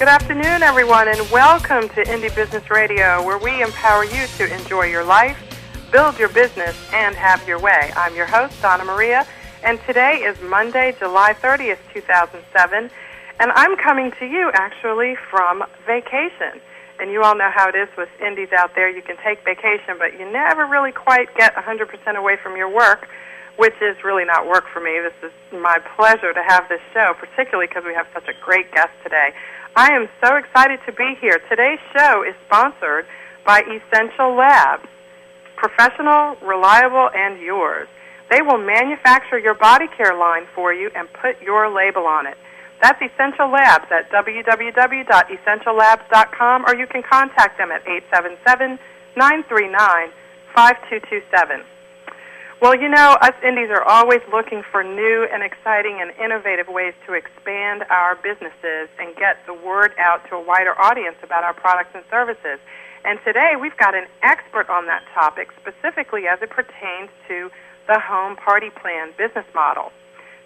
Good afternoon, everyone, and welcome to Indie Business Radio, where we empower you to enjoy your life, build your business, and have your way. I'm your host, Donna Maria, and today is Monday, July 30th, 2007, and I'm coming to you, actually, from vacation. And you all know how it is with indies out there. You can take vacation, but you never really quite get 100% away from your work, which is really not work for me. This is my pleasure to have this show, particularly because we have such a great guest today. I am so excited to be here. Today's show is sponsored by Essential Labs. Professional, reliable, and yours. They will manufacture your body care line for you and put your label on it. That's Essential Labs at www.essentiallabs.com, or you can contact them at 877-939-5227. Well, you know, us indies are always looking for new and exciting and innovative ways to expand our businesses and get the word out to a wider audience about our products and services. And today we've got an expert on that topic, specifically as it pertains to the home party plan business model.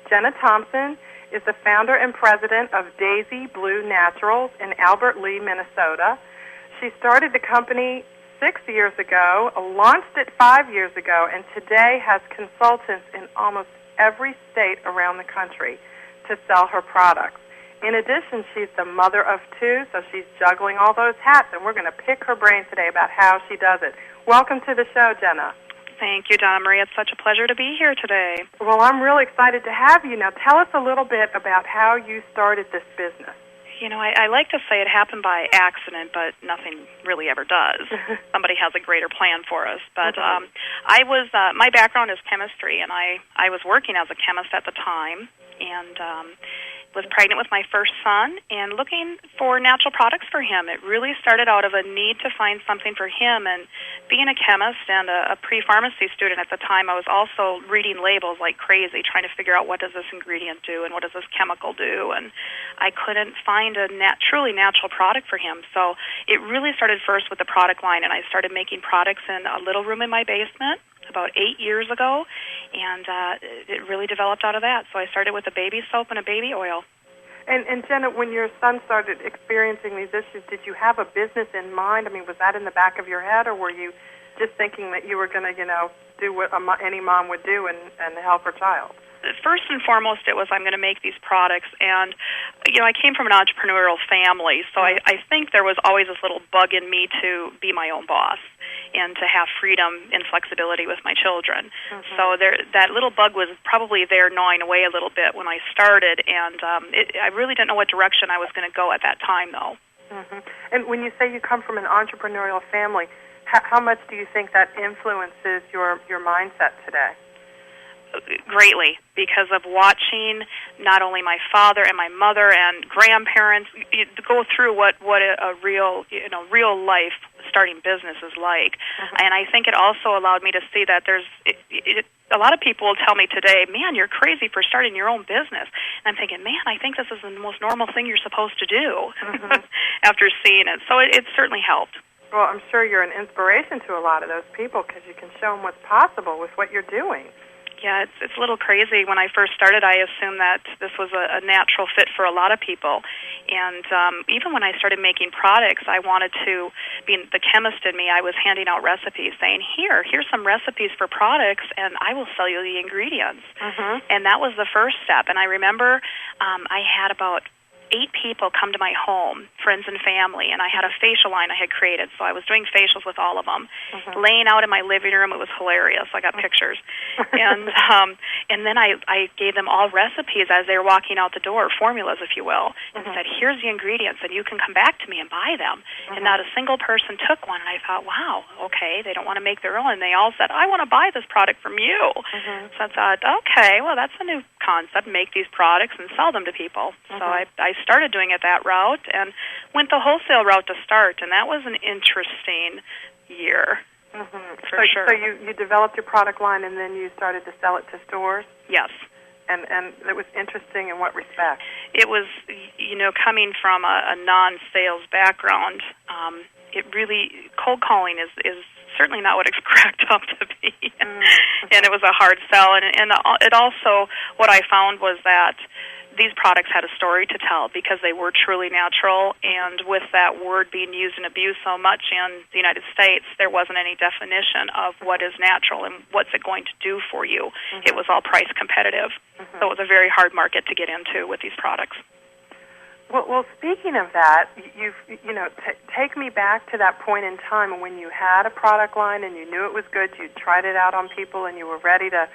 Jena Thompson is the founder and president of Daisy Blue Naturals in Albert Lea, Minnesota. She started the company 6 years ago, launched it 5 years ago, and today has consultants in almost every state around the country to sell her products. In addition, she's the mother of two, so she's juggling all those hats, and we're going to pick her brain today about how she does it. Welcome to the show, Jena. Thank you, Donna Maria. It's such a pleasure to be here today. Well, I'm really excited to have you. Now, tell us a little bit about how you started this business. You know, I like to say it happened by accident, but nothing really ever does. Somebody has a greater plan for us. But my background is chemistry, and I was working as a chemist at the time, and was pregnant with my first son and looking for natural products for him. It really started out of a need to find something for him, and being a chemist and a pre-pharmacy student at the time, I was also reading labels like crazy, trying to figure out what does this ingredient do and what does this chemical do, and I couldn't find a truly natural product for him. So it really started first with the product line, and I started making products in a little room in my basement about 8 years ago, and it really developed out of that. So I started with a baby soap and a baby oil. And Jena, when your son started experiencing these issues, did you have a business in mind? I mean, was that in the back of your head, or were you just thinking that you were going to, do what any mom would do and help her child? First and foremost, it was I'm going to make these products, and I came from an entrepreneurial family, so I think there was always this little bug in me to be my own boss and to have freedom and flexibility with my children. Mm-hmm. So that little bug was probably there gnawing away a little bit when I started, and I really didn't know what direction I was going to go at that time, though. Mm-hmm. And when you say you come from an entrepreneurial family, how much do you think that influences your mindset today? Greatly, because of watching not only my father and my mother and grandparents go through what a real life starting business is like. Mm-hmm. And I think it also allowed me to see that a lot of people will tell me today, man, you're crazy for starting your own business. And I'm thinking, man, I think this is the most normal thing you're supposed to do. Mm-hmm. After seeing it. So it certainly helped. Well, I'm sure you're an inspiration to a lot of those people because you can show them what's possible with what you're doing. Yeah, it's a little crazy. When I first started, I assumed that this was a natural fit for a lot of people. And even when I started making products, I wanted to, being the chemist in me, I was handing out recipes saying, here's some recipes for products, and I will sell you the ingredients. Mm-hmm. And that was the first step. And I remember I had about 8 people come to my home, friends and family, and I had a facial line I had created, so I was doing facials with all of them. Mm-hmm. Laying out in my living room, it was hilarious. I got pictures. And then I gave them all recipes as they were walking out the door, formulas, if you will, and said, here's the ingredients, and you can come back to me and buy them. And not a single person took one, and I thought, wow, okay, they don't want to make their own, and they all said, I want to buy this product from you. So I thought, okay, well, that's a new concept, make these products and sell them to people. So I started doing it that route and went the wholesale route to start, and that was an interesting year, for sure. So you developed your product line, and then you started to sell it to stores? Yes. And it was interesting in what respect? It was, coming from a non-sales background, it really, cold calling is certainly not what it's cracked up to be. And it was a hard sell, and it also, what I found was that these products had a story to tell because they were truly natural, and with that word being used and abused so much in the United States, there wasn't any definition of what is natural and what's it going to do for you. It was all price competitive. So it was a very hard market to get into with these products. Well, speaking of that, take me back to that point in time when you had a product line and you knew it was good, you tried it out on people, and you were ready to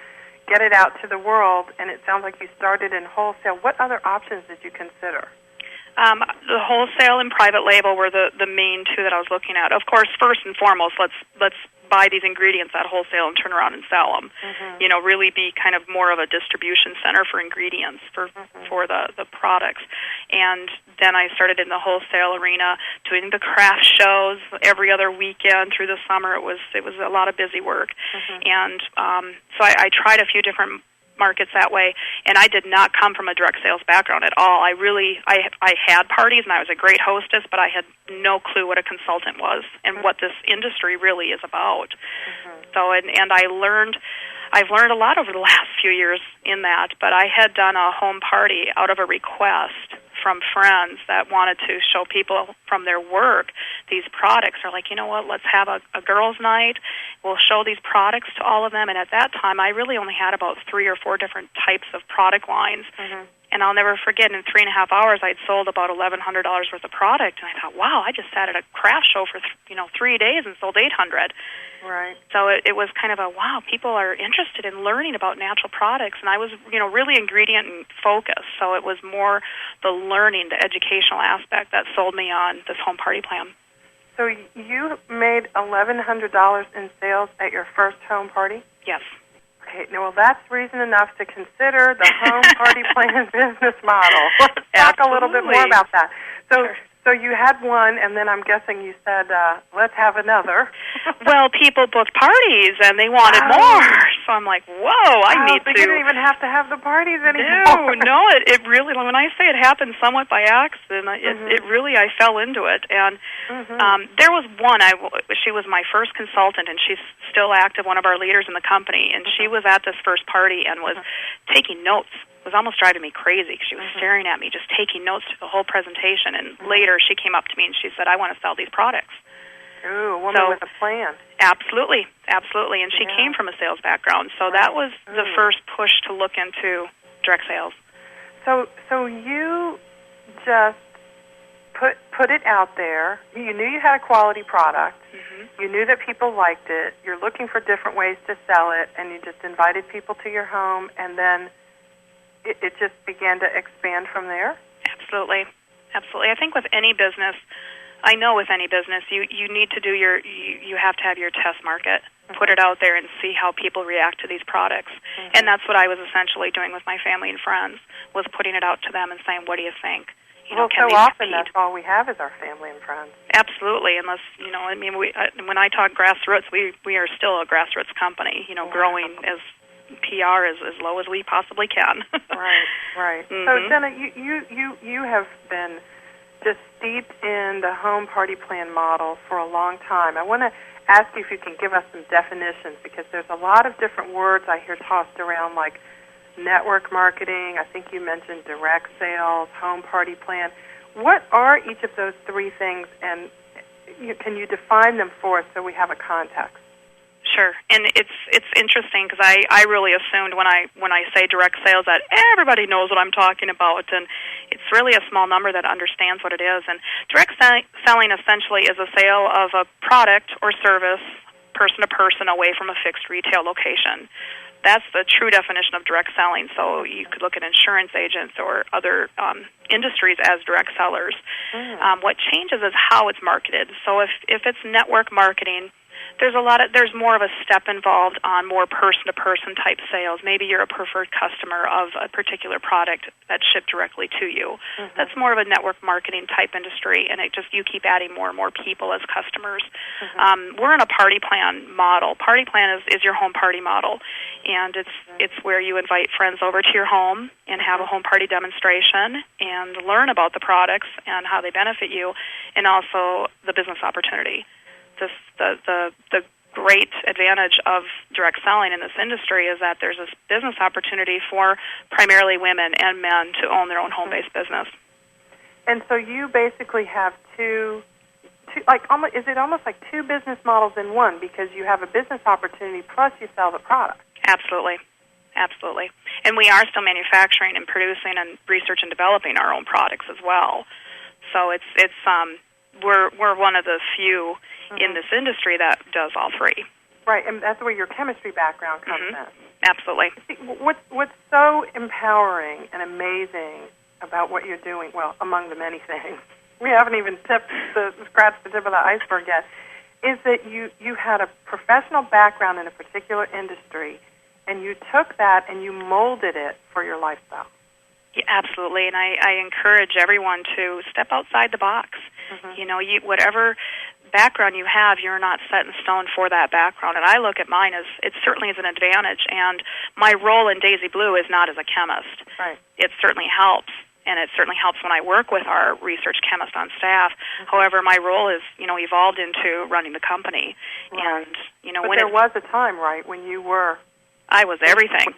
get it out to the world, and it sounds like you started in wholesale. What other options did you consider? The wholesale and private label were the main two that I was looking at. Of course, first and foremost, let's buy these ingredients at wholesale and turn around and sell them. Really be kind of more of a distribution center for ingredients for the products. And then I started in the wholesale arena doing the craft shows every other weekend through the summer. It was a lot of busy work. And so I tried a few different markets that way, and I did not come from a direct sales background at all. I had parties, and I was a great hostess, but I had no clue what a consultant was and what this industry really is about. So, and I've learned a lot over the last few years in that, but I had done a home party out of a request from friends that wanted to show people from their work these products. They're like, you know what, let's have a girls' night. We'll show these products to all of them. And at that time, I really only had about 3 or 4 different types of product lines. And I'll never forget, in 3.5 hours, I'd sold about $1,100 worth of product. And I thought, wow, I just sat at a craft show for 3 days and sold $800. Right. So it was kind of a, wow, people are interested in learning about natural products. And I was, really ingredient and focused. So it was more the learning, the educational aspect that sold me on this home party plan. So you made $1,100 in sales at your first home party? Yes. Okay, well, that's reason enough to consider the home party plan business model. Let's talk a little bit more about that. So you had one, and then I'm guessing you said, let's have another. Well, people booked parties, and they wanted more. So I'm like, whoa, I need to. You didn't even have to have the parties anymore. No, it really, when I say it happened somewhat by accident, it really, I fell into it. And there was one, she was my first consultant, and she's still active, one of our leaders in the company, and she was at this first party and was taking notes. It was almost driving me crazy because she was staring at me, just taking notes through the whole presentation. And later she came up to me and she said, I want to sell these products. Ooh, a woman with a plan. Absolutely. And she came from a sales background. So that was the first push to look into direct sales. So you just put it out there. You knew you had a quality product. You knew that people liked it. You're looking for different ways to sell it, and you just invited people to your home, and then it just began to expand from there? Absolutely. I think with any business, you need to do you have to have your test market, put it out there and see how people react to these products. And that's what I was essentially doing with my family and friends, was putting it out to them and saying, what do you think? So often that's all we have is our family and friends. Absolutely, unless, when I talk grassroots, we are still a grassroots company, growing as PR as low as we possibly can. Right. So, Jena, you have been just steeped in the home party plan model for a long time. I want to ask you if you can give us some definitions, because there's a lot of different words I hear tossed around, like network marketing. I think you mentioned direct sales, home party plan. What are each of those 3 things, and can you define them for us so we have a context? Sure, and it's interesting because I really assumed when I say direct sales that everybody knows what I'm talking about, and it's really a small number that understands what it is. And direct selling essentially is a sale of a product or service person to person away from a fixed retail location. That's the true definition of direct selling. So you could look at insurance agents or other industries as direct sellers. What changes is how it's marketed. So if it's network marketing, there's more of a step involved on more person-to-person type sales. Maybe you're a preferred customer of a particular product that's shipped directly to you. That's more of a network marketing type industry, and you keep adding more and more people as customers. We're in a party plan model. Party plan is your home party model, and it's where you invite friends over to your home and have a home party demonstration and learn about the products and how they benefit you, and also the business opportunity. The great advantage of direct selling in this industry is that there's this business opportunity for primarily women and men to own their own home-based business. And so you basically have two is it almost like two business models in one, because you have a business opportunity plus you sell the product? Absolutely. Absolutely. And we are still manufacturing and producing and research and developing our own products as well. So we're one of the few in this industry that does all three. Right, and that's where your chemistry background comes in. Absolutely. See, what's so empowering and amazing about what you're doing, well, among the many things, we haven't even scratched the tip of the iceberg yet, is that you had a professional background in a particular industry, and you took that and you molded it for your lifestyle. Yeah, absolutely, and I encourage everyone to step outside the box. You know, whatever background you have, you're not set in stone for that background. And I look at mine as it certainly is an advantage. And my role in Daisy Blue is not as a chemist. Right. It certainly helps, and it certainly helps when I work with our research chemist on staff. However, my role is, evolved into running the company. Right. And but there was a time, right, when you were. I was everything.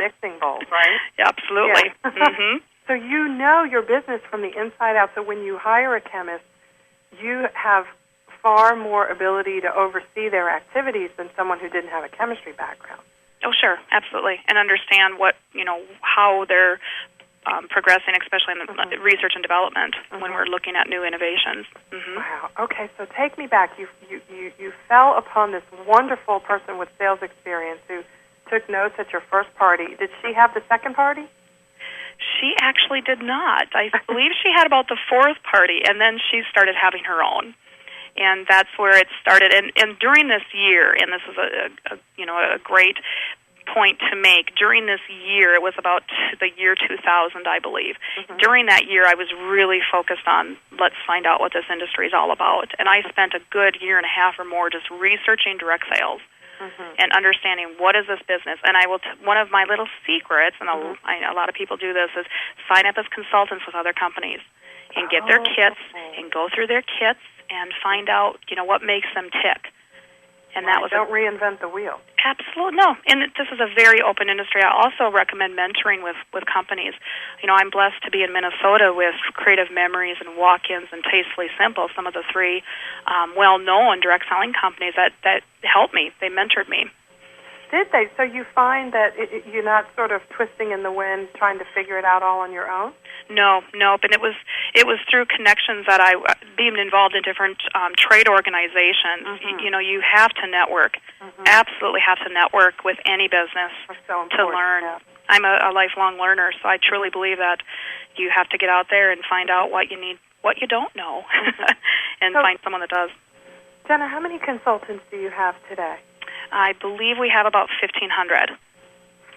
Mixing bowls, right? Absolutely. Yeah. So you know your business from the inside out. So when you hire a chemist, you have far more ability to oversee their activities than someone who didn't have a chemistry background. Oh, sure, absolutely, and understand how they're progressing, especially in the research and development when we're looking at new innovations. Wow. Okay, so take me back. You fell upon this wonderful person with sales experience who took notes at your first party. Did she have the second party? She actually did not. I believe she had about the fourth party, and then she started having her own. And that's where it started. And during this year, and this is a great point to make, during this year, it was about the year 2000, I believe. During that year, I was really focused on, let's find out what this industry is all about. And I spent a good year and a half or more just researching direct sales. And understanding what is this business. And I will one of my little secrets, and I know a lot of people do this, is sign up as consultants with other companies and get their kits and go through their kits and find out, what makes them tick. And that was don't reinvent the wheel. Absolutely no. And this is a very open industry. I also recommend mentoring with companies. I'm blessed to be in Minnesota with Creative Memories and Walk-Ins and Tastefully Simple, some of the three well-known direct selling companies that helped me. They mentored me. Did they? So you find that you're not sort of twisting in the wind, trying to figure it out all on your own? No. And it was through connections that being involved in different trade organizations. You have to network. Absolutely have to network with any business to learn. Yeah. I'm a lifelong learner, so I truly believe that you have to get out there and find out what you need, what you don't know, and find someone that does. Jena, how many consultants do you have today? I believe we have about 1,500.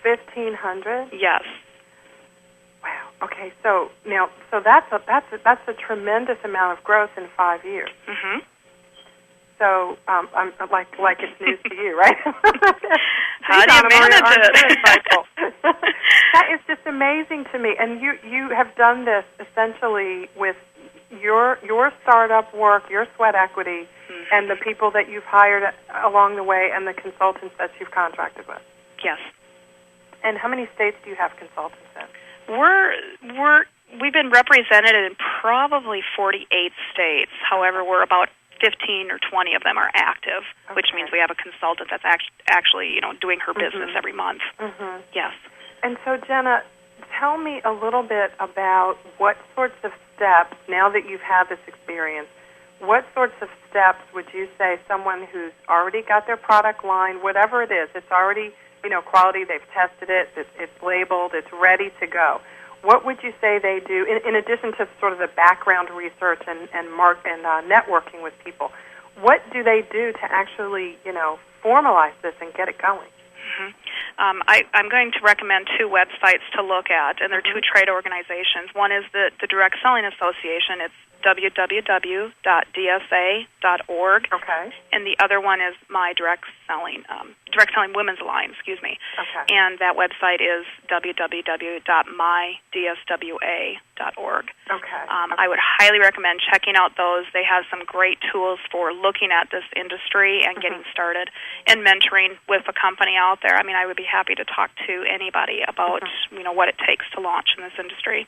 1,500? Yes. Wow. Okay. So that's a tremendous amount of growth in 5 years. So I'm like it's news to you, right? How do you manage it? That is just amazing to me. And you have done this essentially with your startup work, your sweat equity, and the people that you've hired along the way, and the consultants that you've contracted with. Yes. And how many states do you have consultants in? We've been represented in probably 48 states. However, we're about 15 or 20 of them are active, which means we have a consultant that's actually doing her business every month. Yes. And so, Jena, tell me a little bit about what sorts of steps, now that you've had this experience, what sorts of steps would you say someone who's already got their product line, whatever it is, it's already, quality, they've tested it, it's labeled, it's ready to go. What would you say they do, in addition to sort of the background research and networking with people? What do they do to actually, formalize this and get it going? I'm going to recommend two websites to look at, and they're two trade organizations. One is the Direct Selling Association. It's www.dsa.org. Okay. And the other one is my Direct Selling Women's Line, Okay. And that website is www.mydswa.org. Okay. I would highly recommend checking out those. They have some great tools for looking at this industry and getting started and mentoring with a company out there. I mean, I would be happy to talk to anybody about what it takes to launch in this industry.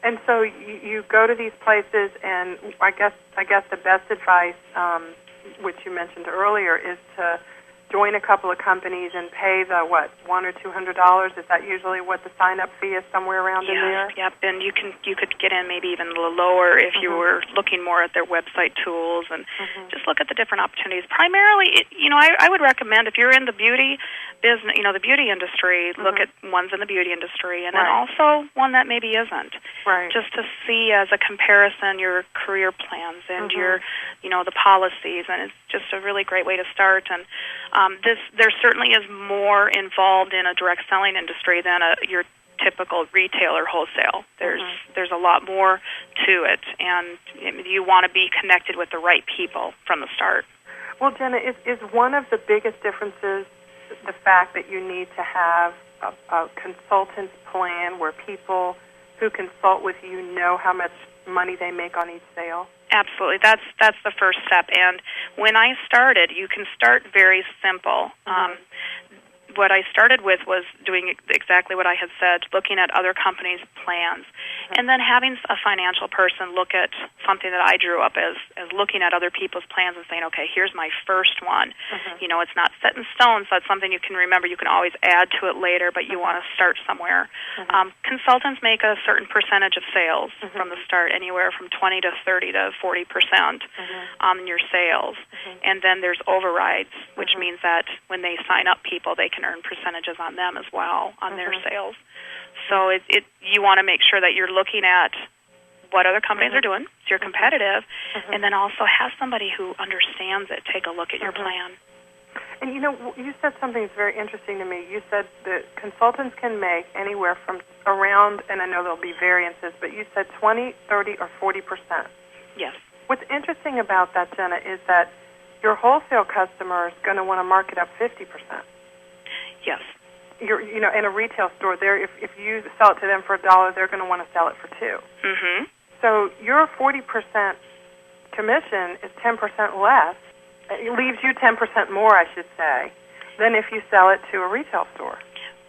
And so you go to these places, and I guess the best advice, which you mentioned earlier, is to join a couple of companies and pay the $100 or $200. Is that usually what the sign-up fee is, somewhere around in there? Yep. And you could get in maybe even a little lower if you were looking more at their website tools and just look at the different opportunities. Primarily, I would recommend if you're in the beauty business, the beauty industry, look at ones in the beauty industry, and then also one that maybe isn't. Right. Just to see as a comparison your career plans and your, the policies, and it's just a really great way to start. And there certainly is more involved in a direct selling industry than your typical retail or wholesale. There's a lot more to it, and you want to be connected with the right people from the start. Well, Jena, is one of the biggest differences the fact that you need to have a consultant's plan where people who consult with you know how much money they make on each sale? Absolutely. That's the first step. And when I started, you can start very simple. What I started with was doing exactly what I had said, looking at other companies' plans, and then having a financial person look at something that I drew up as looking at other people's plans and saying, okay, here's my first one. It's not set in stone, so it's something you can remember. You can always add to it later, but you want to start somewhere. Consultants make a certain percentage of sales from the start, anywhere from 20 to 30 to 40% on your sales. And then there's overrides, which means that when they sign up people, they can earn percentages on them as well, on their sales. So you want to make sure that you're looking at what other companies are doing, so you're competitive, and then also have somebody who understands it take a look at your plan. And you said something that's very interesting to me. You said that consultants can make anywhere from around, and I know there'll be variances, but you said 20, 30, or 40%. Yes. What's interesting about that, Jena, is that your wholesale customer is going to want to mark it up 50%. Yes. In a retail store, if you sell it to them for $1, they're going to want to sell it for $2. So your 40% commission is 10% less. It leaves you 10% more, I should say, than if you sell it to a retail store.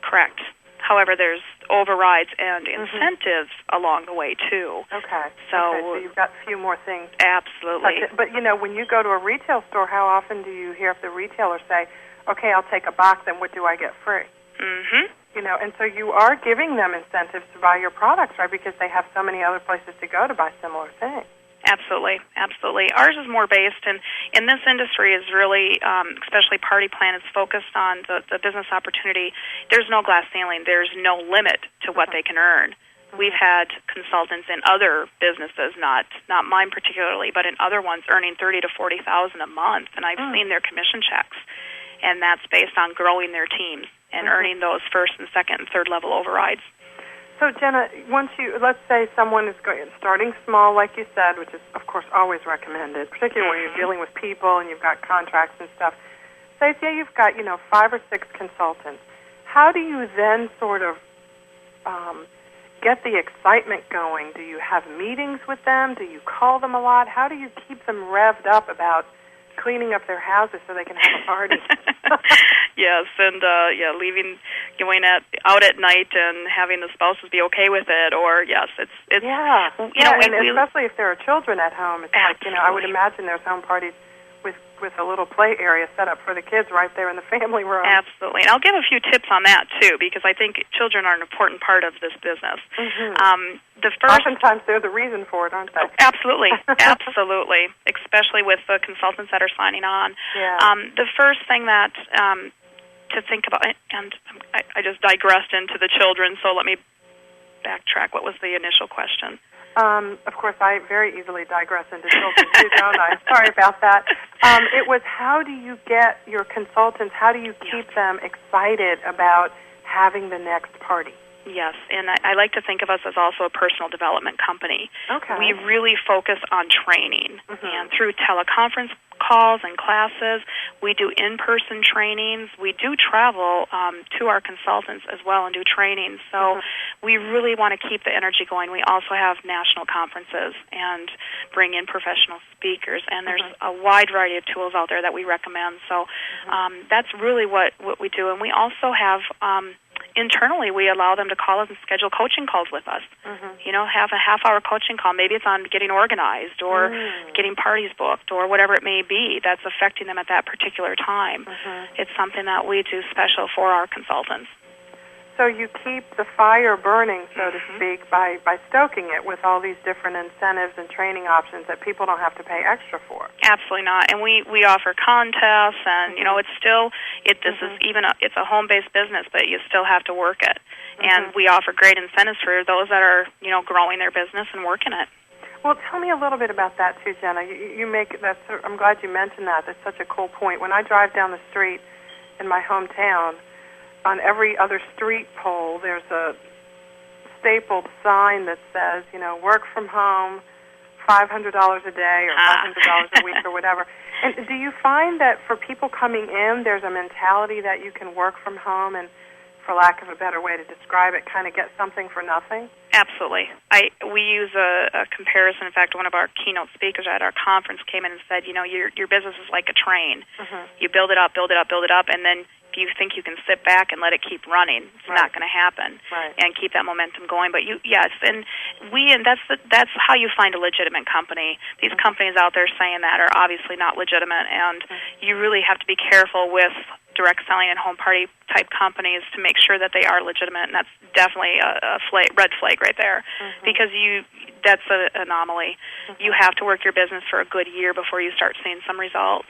Correct. However, there's overrides and incentives along the way, too. Okay. So you've got a few more things. Absolutely. But, when you go to a retail store, how often do you hear the retailer say, okay, I'll take a box, and what do I get free? And so you are giving them incentives to buy your products, right, because they have so many other places to go to buy similar things. Absolutely. Ours is more based, and in this industry is really, especially Party Plan, is focused on the business opportunity. There's no glass ceiling. There's no limit to what they can earn. We've had consultants in other businesses, not mine particularly, but in other ones earning $30,000 to $40,000 a month, and I've seen their commission checks, and that's based on growing their teams and earning those first and second and third level overrides. So, Jena, let's say someone is starting small, like you said, which is, of course, always recommended, particularly when you're dealing with people and you've got contracts and stuff. Say you've got, 5 or 6 consultants. How do you then sort of get the excitement going? Do you have meetings with them? Do you call them a lot? How do you keep them revved up about cleaning up their houses so they can have a party? Yes, and going out at night and having the spouses be okay with it, or yes, it's and especially if there are children at home, it's absolutely. like I would imagine there's home parties with a little play area set up for the kids right there in the family room. Absolutely, and I'll give a few tips on that too, because I think children are an important part of this business. Oftentimes they're the reason for it, aren't they? Oh, absolutely, absolutely, especially with the consultants that are signing on. The first thing that to think about, and I just digressed into the children, so let me backtrack. What was the initial question? Of course, I very easily digress into children too, don't I? Sorry about that. It was, how do you get your consultants, how do you keep them excited about having the next party? Yes, and I like to think of us as also a personal development company. Okay. We really focus on training, Mm-hmm. and through teleconference calls and classes, we do in-person trainings. We do travel to our consultants as well and do trainings. So Mm-hmm. we really want to keep the energy going. We also have national conferences and bring in professional speakers, and there's Mm-hmm. a wide variety of tools out there that we recommend. So that's really what we do. And we also have... internally, we allow them to call us and schedule coaching calls with us. Mm-hmm. You know, have a half-hour coaching call. Maybe it's on getting organized or getting parties booked or whatever it may be that's affecting them at that particular time. Mm-hmm. It's something that we do special for our consultants. So you keep the fire burning, so to Mm-hmm. speak, by stoking it with all these different incentives and training options that people don't have to pay extra for. Absolutely not. And we offer contests, and you know, it's still this is it's a home-based business, but you still have to work it. And we offer great incentives for those that are growing their business and working it. Well, tell me a little bit about that too, Jena. You make that. I'm glad you mentioned that. That's such a cool point. When I drive down the street in my hometown, on every other street pole, there's a stapled sign that says, work from home, $500 a day or $500 a week or whatever. And do you find that for people coming in, there's a mentality that you can work from home and, for lack of a better way to describe it, kind of get something for nothing? Absolutely. We use a comparison. In fact, one of our keynote speakers at our conference came in and said, your business is like a train. Mm-hmm. You build it up, and then if you think you can sit back and let it keep running, it's not going to happen. Right. And keep that momentum going. But that's how you find a legitimate company. These companies out there saying that are obviously not legitimate, and you really have to be careful with direct selling and home party type companies to make sure that they are legitimate, and that's definitely a red flag right there, because that's an anomaly. You have to work your business for a good year before you start seeing some results.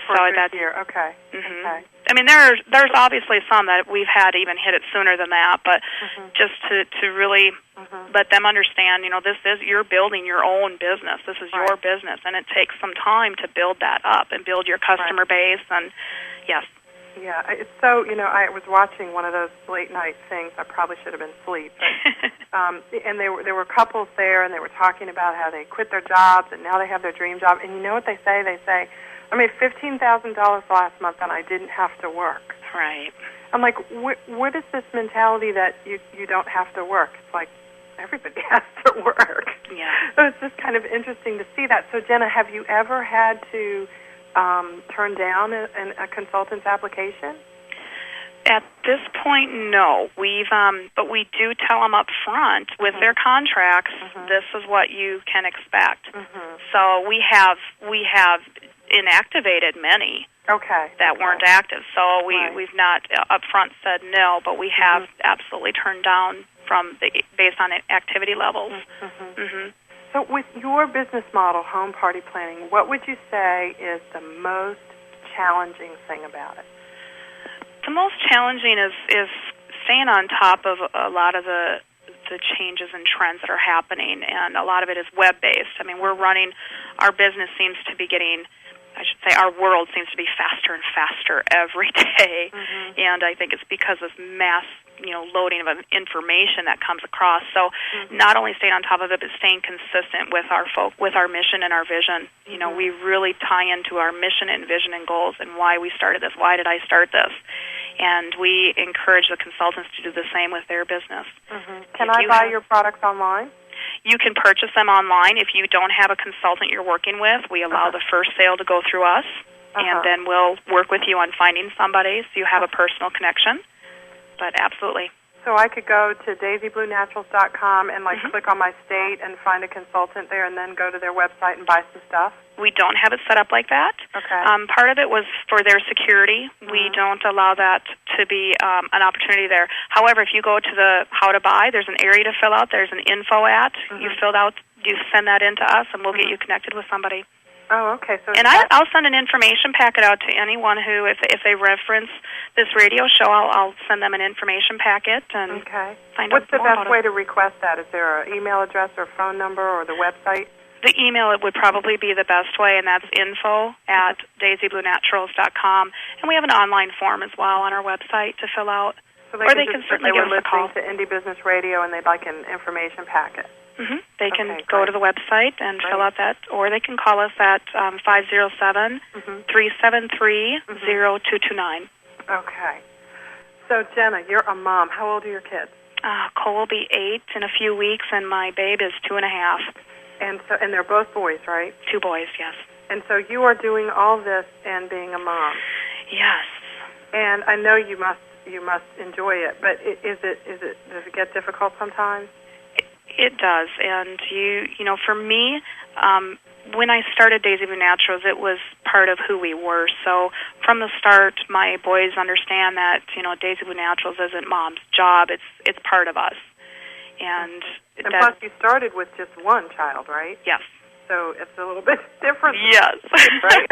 For a good year, okay. Okay. I mean, there's obviously some that we've had even hit it sooner than that, but just to really let them understand, you're building your own business. This is your business, and it takes some time to build that up and build your customer base. And yes. Yeah, it's so, I was watching one of those late night things. I probably should have been asleep. But, and there were couples there, and they were talking about how they quit their jobs, and now they have their dream job. And you know what they say? They say, I made $15,000 last month, and I didn't have to work. Right. I'm like, what is this mentality that you don't have to work? It's like everybody has to work. Yeah. So it's just kind of interesting to see that. So, Jena, have you ever had to turn down a consultant's application? At this point, no. But we do tell them up front with their contracts, this is what you can expect. So we have inactivated many that weren't active. So we've not up front said no, but we have absolutely turned down based on activity levels. So with your business model, home party planning, what would you say is the most challenging thing about it? The most challenging is staying on top of a lot of the changes and trends that are happening, and a lot of it is web-based. I mean, our business seems to be getting, I should say, our world seems to be faster and faster every day, and I think it's because of mass loading of information that comes across. So not only staying on top of it, but staying consistent with our mission and our vision. We really tie into our mission and vision and goals and why we started this. Why did I start this? And we encourage the consultants to do the same with their business. Can I buy your products online? You can purchase them online. If you don't have a consultant you're working with, we allow the first sale to go through us, and then we'll work with you on finding somebody so you have a personal connection. But absolutely. So I could go to daisybluenaturals.com and click on my state and find a consultant there and then go to their website and buy some stuff? We don't have it set up like that. Okay. Part of it was for their security. We don't allow that to be an opportunity there. However, if you go to the how to buy, there's an area to fill out. There's an info at. You fill out. You send that in to us, and we'll get you connected with somebody. Oh, okay. So I'll send an information packet out to anyone who, if they reference this radio show, I'll send them an information packet and find out What's the more best about way it. to request that? Is there an email address or phone number or the website? The email would probably be the best way, and that's info@daisybluenaturals.com. And we have an online form as well on our website to fill out. So So or they can certainly give us a call. They were listening to Indie Business Radio and they'd like an information packet. Mm-hmm. They can go to the website and fill out that, or they can call us at 507-373-0229. Okay. So, Jena, you're a mom. How old are your kids? Cole will be 8 in a few weeks, and my babe is 2.5. And they're both boys, right? 2 boys, yes. And so you are doing all this and being a mom. Yes. And I know you must enjoy it, but does it get difficult sometimes? It does, and you know, for me, when I started Daisy Blue Naturals, it was part of who we were. So from the start, my boys understand that, you know, Daisy Blue Naturals isn't Mom's job; it's part of us. And plus, you started with just one child, right? Yes. So it's a little bit different. Yes. Right?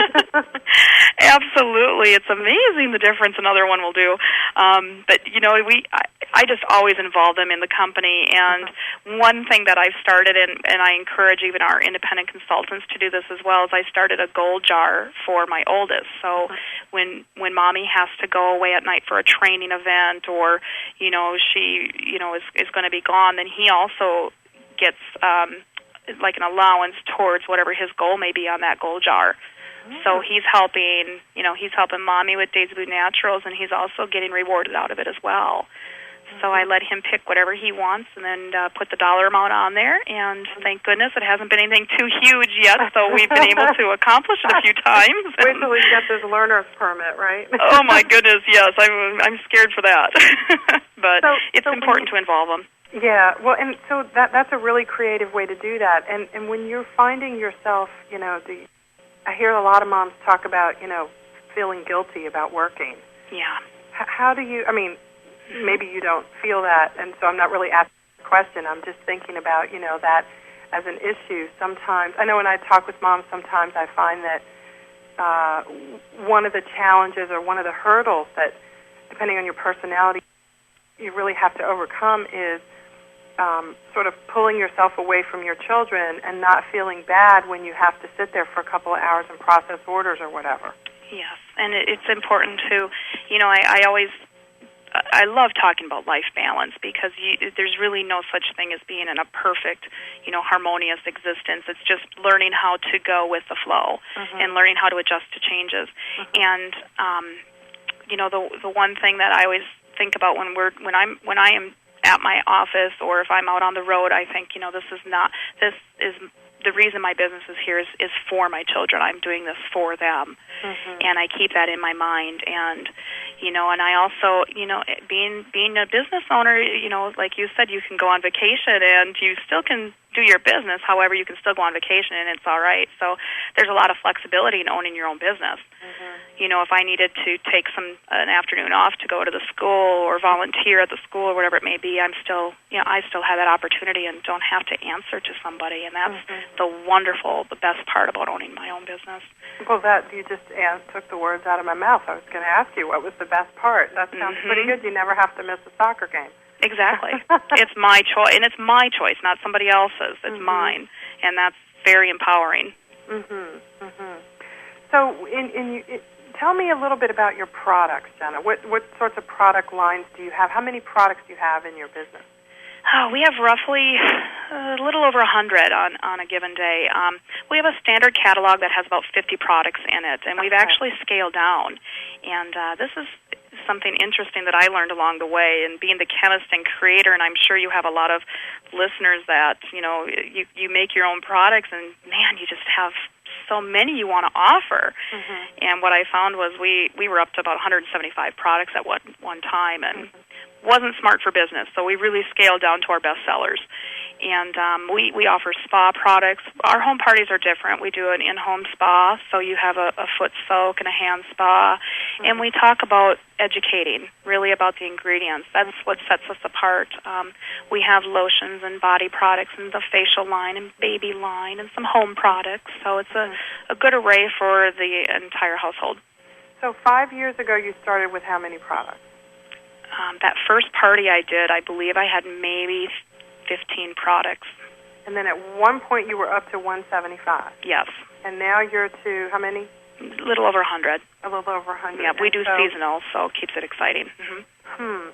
Absolutely. It's amazing the difference another one will do. But, you know, I just always involve them in the company. And one thing that I've started, and I encourage even our independent consultants to do this as well, is I started a gold jar for my oldest. So when Mommy has to go away at night for a training event, or, you know, she, you know, is going to be gone, then he also gets like an allowance towards whatever his goal may be on that gold jar. So he's helping Mommy with Daisy Blue Naturals, and he's also getting rewarded out of it as well. So I let him pick whatever he wants, and then put the dollar amount on there, and thank goodness it hasn't been anything too huge yet, so we've been able to accomplish it a few times. Wait till he gets his learner's permit, right? Oh my goodness, yes, I'm scared for that. But it's important to involve them. Yeah, well, and so that's a really creative way to do that. And when you're finding yourself, you know, I hear a lot of moms talk about, you know, feeling guilty about working. Yeah. How do you, I mean, maybe you don't feel that, and so I'm not really asking the question. I'm just thinking about, you know, that as an issue sometimes. I know when I talk with moms, sometimes I find that one of the challenges or one of the hurdles that, depending on your personality, you really have to overcome is sort of pulling yourself away from your children and not feeling bad when you have to sit there for a couple of hours and process orders or whatever. Yes, and it's important to, you know, I love talking about life balance, because there's really no such thing as being in a perfect, you know, harmonious existence. It's just learning how to go with the flow and learning how to adjust to changes. And you know, the one thing that I always think about when I am at my office, or if I'm out on the road, I think, you know, this is the reason my business is here is for my children. I'm doing this for them, and I keep that in my mind. And you know, and I also, you know, being a business owner, you know, like you said, you can go on vacation and you still can do your business. However, you can still go on vacation and it's all right. So there's a lot of flexibility in owning your own business. You know, if I needed to take an afternoon off to go to the school or volunteer at the school or whatever it may be, I still have that opportunity and don't have to answer to somebody. And that's the best part about owning my own business. Well, that you just took the words out of my mouth. I was going to ask you what was the best part. That sounds pretty good. You never have to miss a soccer game. Exactly. It's my choice, and it's my choice, not somebody else's. It's mine, and that's very empowering. So, tell me a little bit about your products, Jena. What sorts of product lines do you have? How many products do you have in your business? Oh, we have roughly a little over 100 on a given day. We have a standard catalog that has about 50 products in it, and we've actually scaled down. And this is something interesting that I learned along the way, and being the chemist and creator, and I'm sure you have a lot of listeners that, you know, you make your own products, and man, you just have so many you want to offer. And what I found was we were up to about 175 products at one time, and wasn't smart for business, so we really scaled down to our best sellers. And we offer spa products. Our home parties are different. We do an in-home spa, so you have a foot soak and a hand spa. And we talk about educating, really about the ingredients. That's what sets us apart. We have lotions and body products and the facial line and baby line and some home products. So it's a good array for the entire household. So 5 years ago you started with how many products? That first party I did, I believe I had maybe 15 products. And then at one point you were up to 175. Yes. And now you're to how many? A little over 100. A little over 100. Yeah, we do seasonal, so it keeps it exciting.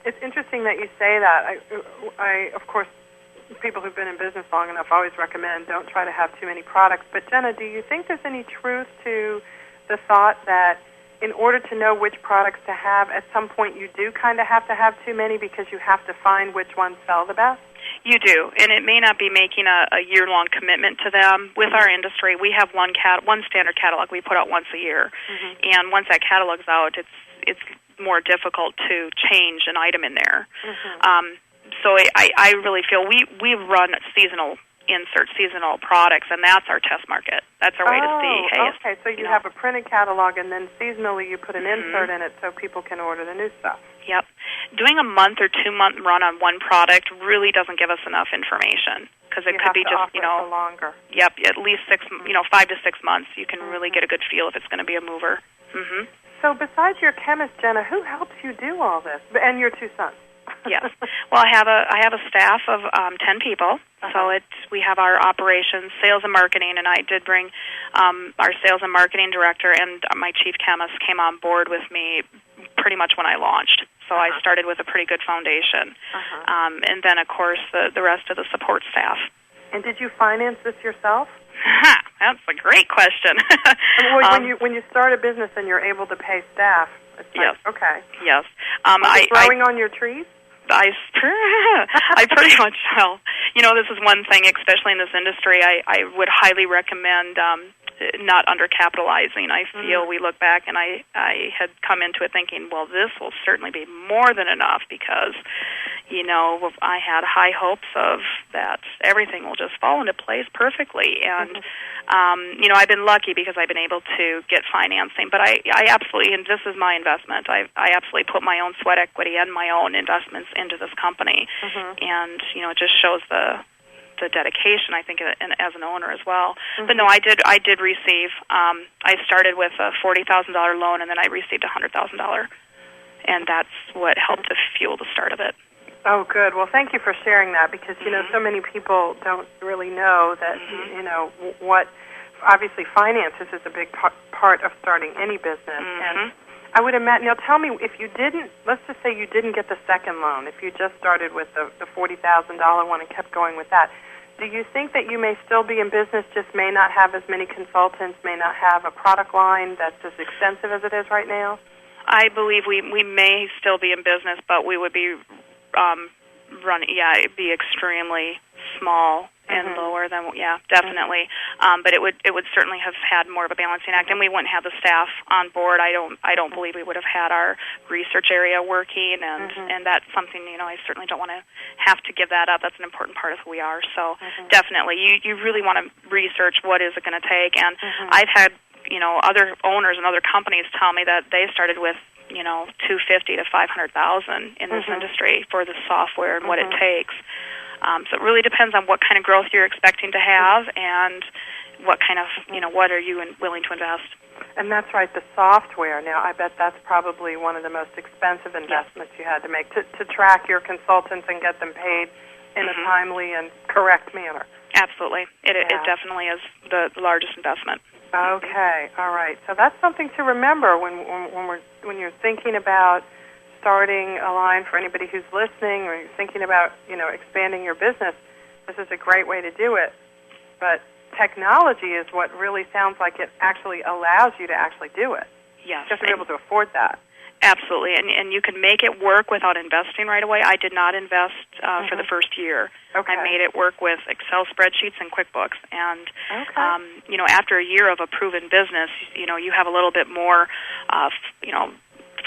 It's interesting that you say that. I, of course, people who've been in business long enough always recommend don't try to have too many products. But, Jena, do you think there's any truth to the thought that in order to know which products to have, at some point you do kind of have to have too many because you have to find which ones sell the best? You do, and it may not be making a year-long commitment to them. With our industry, we have one standard catalog we put out once a year, and once that catalog's out, it's more difficult to change an item in there. So I really feel we run seasonal products, and that's our test market. That's our way to see. Hey, okay, so you have a printed catalog, and then seasonally you put an insert in it so people can order the new stuff. Yep. Doing a month or 2 month run on one product really doesn't give us enough information because it could be just longer. Yep, at least 5 to 6 months. You can really get a good feel if it's going to be a mover. So besides your chemist, Jena, who helps you do all this? And your two sons. Yes. Well, I have a staff of 10 people. So we have our operations, sales, and marketing, and I did bring our sales and marketing director and my chief chemist came on board with me pretty much when I launched. So I started with a pretty good foundation. And then, of course, the rest of the support staff. And did you finance this yourself? That's a great question. When you start a business and you're able to pay staff, it's yes. Okay. Yes. Growing on your trees? I pretty much, well, this is one thing, especially in this industry, I would highly recommend not undercapitalizing. I feel we look back and I had come into it thinking, well, this will certainly be more than enough because, I had high hopes of that everything will just fall into place perfectly. And, I've been lucky because I've been able to get financing. But I absolutely, and this is my investment, I absolutely put my own sweat equity and my own investments into this company. And, it just shows the dedication, I think, as an owner as well. But no, I did receive. I started with a $40,000 loan, and then I received a $100,000, and that's what helped to fuel the start of it. Oh, good. Well, thank you for sharing that because so many people don't really know that what. Obviously, finances is a big part of starting any business, and I would imagine. Now, tell me if you didn't. Let's just say you didn't get the second loan. If you just started with the $40,000 one and kept going with that. Do you think that you may still be in business, just may not have as many consultants, may not have a product line that's as extensive as it is right now? I believe we may still be in business, but we would be it'd be extremely small and lower than, definitely. But it would certainly have had more of a balancing act, and we wouldn't have the staff on board. I don't believe we would have had our research area working, and that's something, I certainly don't want to have to give that up. That's an important part of who we are. So definitely, you really want to research what is it going to take. And I've had, other owners and other companies tell me that they started with, $250,000 to $500,000 in this industry for the software and what it takes. So it really depends on what kind of growth you're expecting to have and what kind of, what are you willing to invest. And that's right, the software. Now, I bet that's probably one of the most expensive investments you had to make to track your consultants and get them paid in a timely and correct manner. Absolutely. It definitely is the largest investment. Okay, all right. So that's something to remember when you're thinking about starting a line for anybody who's listening, or you're thinking about expanding your business. This is a great way to do it. But technology is what really sounds like it actually allows you to actually do it. Yes, just to be able to afford that. Absolutely, and you can make it work without investing right away. I did not invest for the first year. Okay. I made it work with Excel spreadsheets and QuickBooks, and after a year of a proven business, you have a little bit more,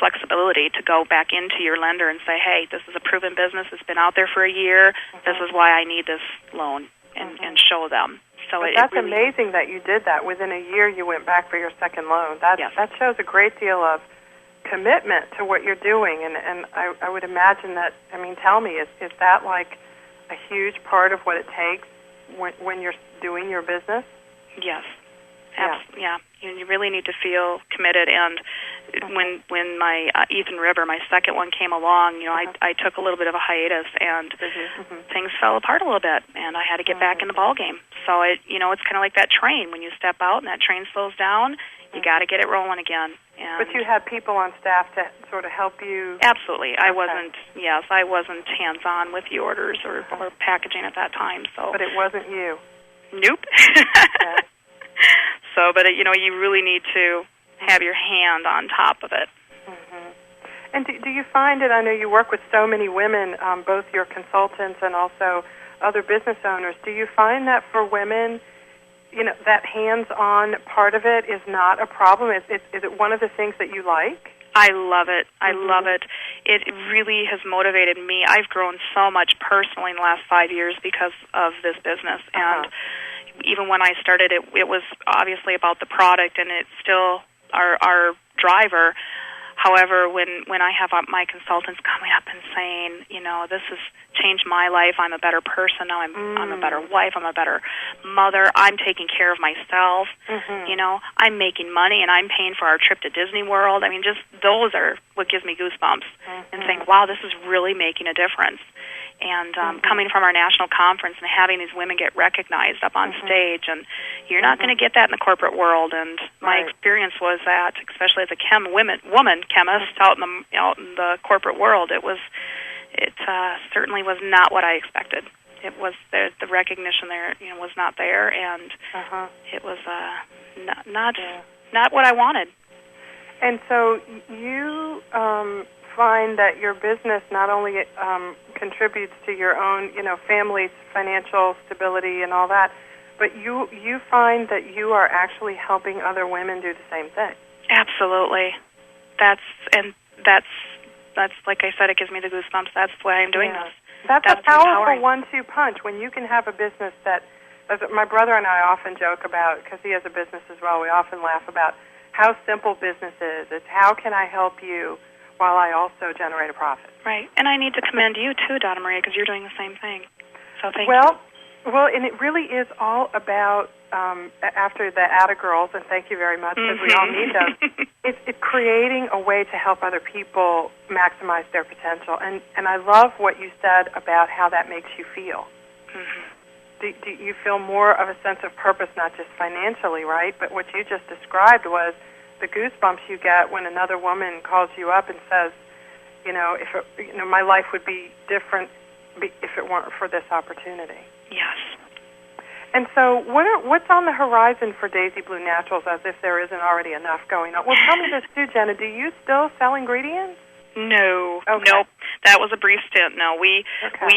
flexibility to go back into your lender and say, hey, this is a proven business. It's been out there for a year. This is why I need this loan, and show them. So that's amazing that you did that. Within a year, you went back for your second loan. That shows a great deal of commitment to what you're doing, and I would imagine that, tell me, is that like a huge part of what it takes when you're doing your business? Yes. Yeah. You really need to feel committed, and when my Ethan River, my second one, came along, I took a little bit of a hiatus, and things fell apart a little bit, and I had to get back in the ball game. So it's kind of like that train. When you step out and that train slows down, You got to get it rolling again. And but you had people on staff to sort of help you? Absolutely. Okay. I wasn't hands-on with the orders or packaging at that time. So. But it wasn't you? Nope. Okay. So, but, you really need to have your hand on top of it. Mm-hmm. And do you find it, I know you work with so many women, both your consultants and also other business owners, do you find that for women, that hands-on part of it is not a problem? Is it one of the things that you like? I love it. I love it. It really has motivated me. I've grown so much personally in the last 5 years because of this business. And even when I started, it was obviously about the product, and it's still our driver. However, when I have my consultants coming up and saying, this has changed my life, I'm a better person now, I'm a better wife, I'm a better mother, I'm taking care of myself, I'm making money, and I'm paying for our trip to Disney World. I mean, just those are what gives me goosebumps, and think, wow, this is really making a difference. And coming from our national conference and having these women get recognized up on stage, and you're not going to get that in the corporate world. And my experience was that, especially as a woman chemist out in the corporate world, it certainly was not what I expected. It was the recognition there, was not there, and it was not what I wanted. And so you find that your business not only contributes to your own, family's financial stability and all that, but you find that you are actually helping other women do the same thing. Absolutely. That's like I said, it gives me the goosebumps. That's why I'm doing this. That's a powerful 1-2 punch when you can have a business that, as my brother and I often joke about, because he has a business as well, we often laugh about how simple business is. It's how can I help you while I also generate a profit. Right. And I need to commend you, too, Donna Maria, because you're doing the same thing. So thank you. Well, and it really is all about, after the Atta Girls, and thank you very much, because we all need those, it's creating a way to help other people maximize their potential. And I love what you said about how that makes you feel. Do you feel more of a sense of purpose, not just financially, right? But what you just described was the goosebumps you get when another woman calls you up and says, my life would be different if it weren't for this opportunity. Yes. And so what's on the horizon for Daisy Blue Naturals, as if there isn't already enough going on? Well, tell me this too, Jena. Do you still sell ingredients? No. Okay. Nope. That was a brief stint. No, we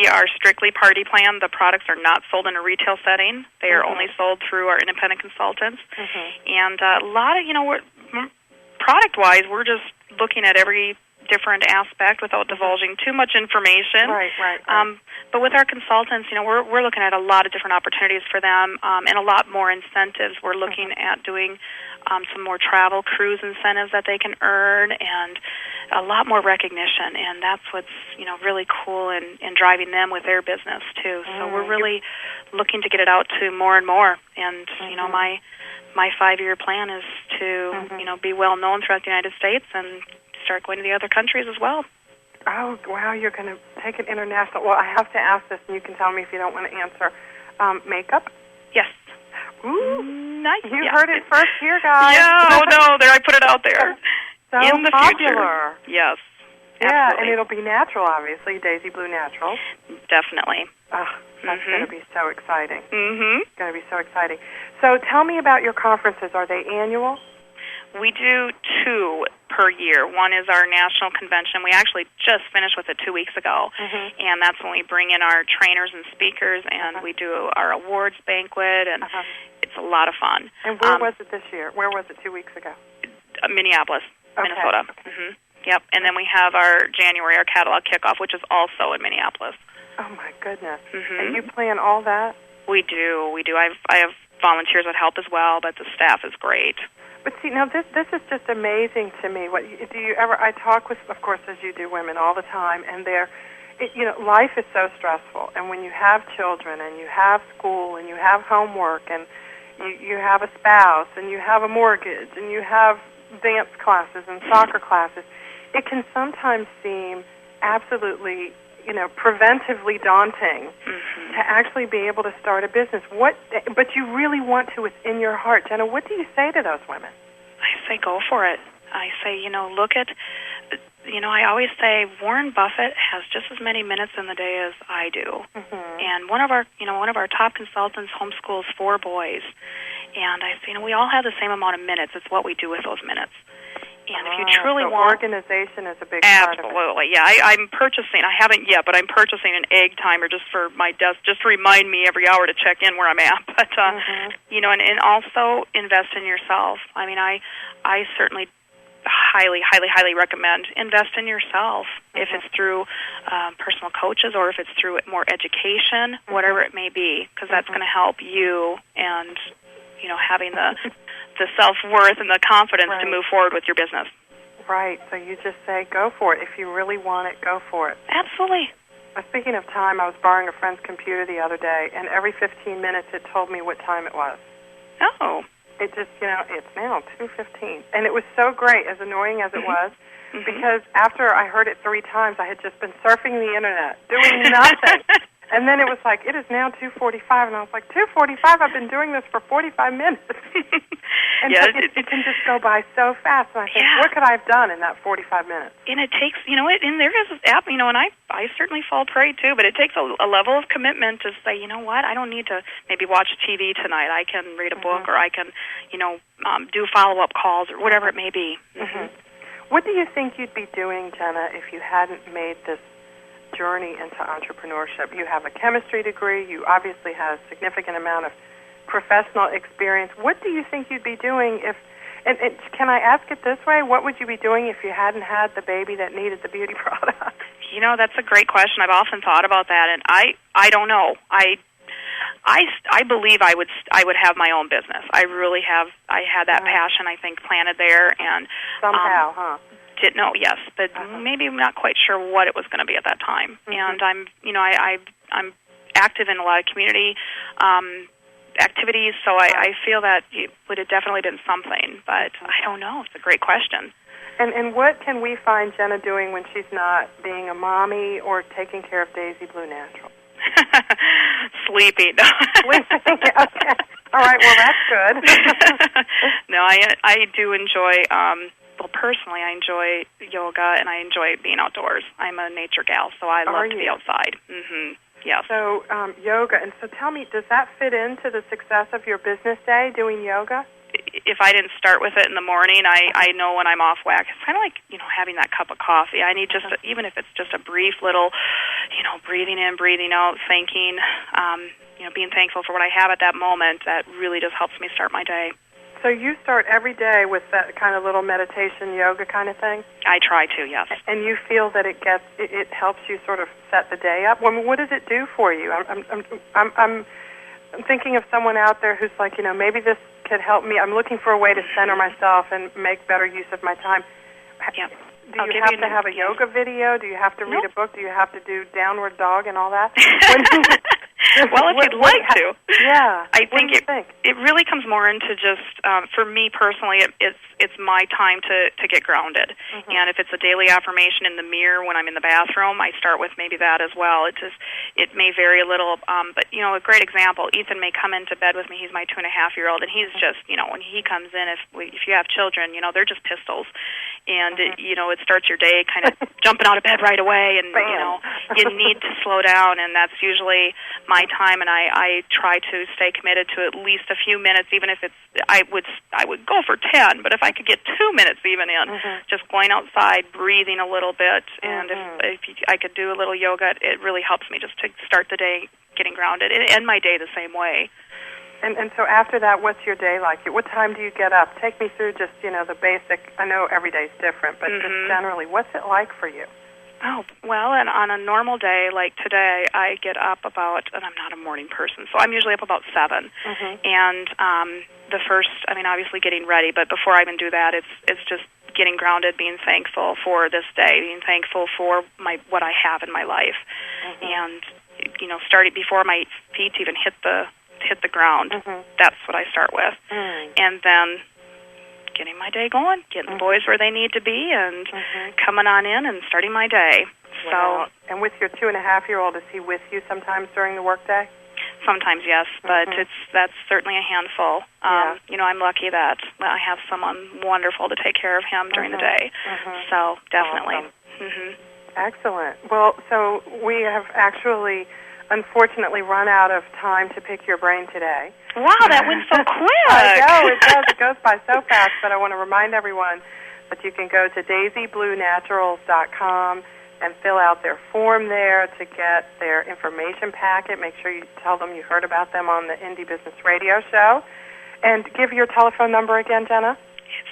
are strictly party plan. The products are not sold in a retail setting. They are only sold through our independent consultants. And a lot of, product-wise, we're just looking at every different aspect without divulging too much information. Right. But with our consultants, we're looking at a lot of different opportunities for them and a lot more incentives. We're looking at doing some more travel cruise incentives that they can earn and a lot more recognition, and that's what's really cool in driving them with their business too. So we're really looking to get it out to more and more. And my 5-year plan is to be well known throughout the United States and start going to the other countries as well. Oh, wow, you're going to take it international. Well, I have to ask this, and you can tell me if you don't want to answer. Makeup? Yes. Ooh, nice. You heard it first here, guys. Yeah, there, I put it out there. So in the popular. Future. Yes. Yeah, and it'll be natural, obviously, Daisy Blue Naturals. Definitely. That's going to be so exciting. It's going to be so exciting. So tell me about your conferences. Are they annual? We do 2 per year. One is our national convention. We actually just finished with it 2 weeks ago, and that's when we bring in our trainers and speakers, and we do our awards banquet, and it's a lot of fun. And where was it this year? Where was it 2 weeks ago? Minneapolis, Minnesota. Yep. And then we have our January, our catalog kickoff, which is also in Minneapolis. Oh my goodness! And you plan all that? We do. I have volunteers that help as well, but the staff is great. But see, now this is just amazing to me. Do you ever? I talk with, of course, as you do, women all the time, and life is so stressful. And when you have children, and you have school, and you have homework, and you have a spouse, and you have a mortgage, and you have dance classes and soccer classes, it can sometimes seem absolutely, preventively daunting to actually be able to start a business. But you really want to within your heart. Jena, what do you say to those women? I say go for it. I say, look at, I always say Warren Buffett has just as many minutes in the day as I do. Mm-hmm. And one of our top consultants homeschools 4 boys. And I say, we all have the same amount of minutes. It's what we do with those minutes. And if you truly want... organization is a big part of it. Absolutely, yeah. I'm purchasing, I haven't yet, but I'm purchasing an egg timer just for my desk, just to remind me every hour to check in where I'm at. But, and also invest in yourself. I mean, I certainly highly, highly, highly recommend invest in yourself, if it's through personal coaches or if it's through more education, whatever it may be, because that's going to help you and, having the self-worth and the confidence to move forward with your business. Right. So you just say, go for it. If you really want it, go for it. Absolutely. Speaking of time, I was borrowing a friend's computer the other day, and every 15 minutes it told me what time it was. Oh. It just, it's now 2:15. And it was so great, as annoying as it was, because after I heard it 3 times, I had just been surfing the Internet, doing nothing. And then it was like, it is now 2:45, and I was like, 2:45? I've been doing this for 45 minutes. And it can just go by so fast. And I think, what could I have done in that 45 minutes? And it takes, and there is this app, and I certainly fall prey too, but it takes a level of commitment to say, what, I don't need to maybe watch TV tonight. I can read a book, or I can, do follow-up calls, or whatever it may be. What do you think you'd be doing, Jena, if you hadn't made this journey into entrepreneurship? You have a chemistry degree. You obviously have a significant amount of professional experience. What do you think you'd be doing if, and can I ask it this way, what would you be doing if you hadn't had the baby that needed the beauty product? That's a great question. I've often thought about that, and I don't know. I believe I would have my own business. I really have. I had that passion, I think, planted there, and somehow, didn't know, yes, but maybe I'm not quite sure what it was going to be at that time. And I'm active in a lot of community activities, so I feel that it would have definitely been something, but I don't know. It's a great question. And what can we find Jena doing when she's not being a mommy or taking care of Daisy Blue Natural? Sleeping. Sleeping, okay. All right, well, that's good. No, I do enjoy... Well, personally, I enjoy yoga, and I enjoy being outdoors. I'm a nature gal, so I love to be outside. Yes. So, yoga. And so tell me, does that fit into the success of your business day, doing yoga? If I didn't start with it in the morning, I know when I'm off whack. It's kind of like, having that cup of coffee. I need just, even if it's just a brief little, breathing in, breathing out, thinking, being thankful for what I have at that moment, that really just helps me start my day. So you start every day with that kind of little meditation, yoga kind of thing? I try to, yes. And you feel that it helps you sort of set the day up? Well, what does it do for you? I'm thinking of someone out there who's like, maybe this could help me. I'm looking for a way to center myself and make better use of my time. Yep. Do you have to have a yoga video? Do you have to read a book? Do you have to do downward dog and all that? Well, if you'd like to. Yeah. I think it really comes more into just, for me personally, it's my time to get grounded. And if it's a daily affirmation in the mirror when I'm in the bathroom, I start with maybe that as well. It may vary a little, but, a great example, Ethan may come into bed with me. He's my 2.5-year-old, and he's just, when he comes in, if you have children, they're just pistols. And, it starts your day kind of jumping out of bed right away, and, you need to slow down, and that's usually my time, and I try to stay committed to at least a few minutes, even if I would go for 10, but if I could get 2 minutes even in, just going outside, breathing a little bit, and if I could do a little yoga, it really helps me just to start the day getting grounded, and end my day the same way. And so after that, what's your day like? What time do you get up? Take me through just, the basic, I know every day's different, but just generally, what's it like for you? Oh, well, and on a normal day like today, I get up about, and I'm not a morning person, so I'm usually up about 7. And the first, obviously getting ready, but before I even do that, it's just getting grounded, being thankful for this day, being thankful for what I have in my life. And, starting before my feet even hit the ground, that's what I start with. And then getting my day going, getting the boys where they need to be, and coming on in and starting my day. Wow. So, and with your 2.5-year-old, is he with you sometimes during the workday? Sometimes, yes, but that's certainly a handful. I'm lucky that I have someone wonderful to take care of him during the day. So definitely. Awesome. Excellent. Well, so we have actually, unfortunately, run out of time to pick your brain today. Wow, that went so quick. I know, it does. It goes by so fast, but I want to remind everyone that you can go to daisybluenaturals.com and fill out their form there to get their information packet. Make sure you tell them you heard about them on the Indie Business Radio Show. And give your telephone number again, Jena. It's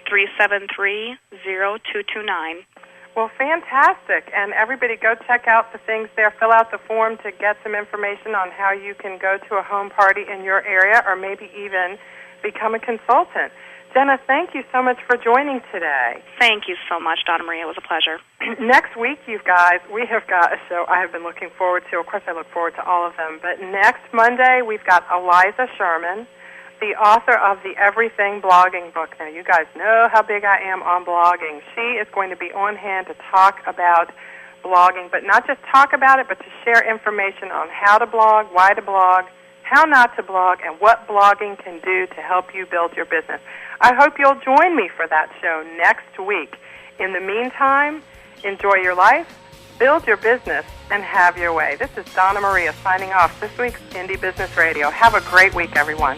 507-373-0229. Well, fantastic. And everybody go check out the things there. Fill out the form to get some information on how you can go to a home party in your area or maybe even become a consultant. Jena, thank you so much for joining today. Thank you so much, Donna Maria. It was a pleasure. Next week, you guys, we have got a show I have been looking forward to. Of course, I look forward to all of them. But next Monday, we've got Eliza Sherman, the author of the Everything Blogging book. Now, you guys know how big I am on blogging. She is going to be on hand to talk about blogging, but not just talk about it, but to share information on how to blog, why to blog, how not to blog, and what blogging can do to help you build your business. I hope you'll join me for that show next week. In the meantime, enjoy your life, build your business, and have your way. This is Donna Maria signing off this week's Indie Business Radio. Have a great week, everyone.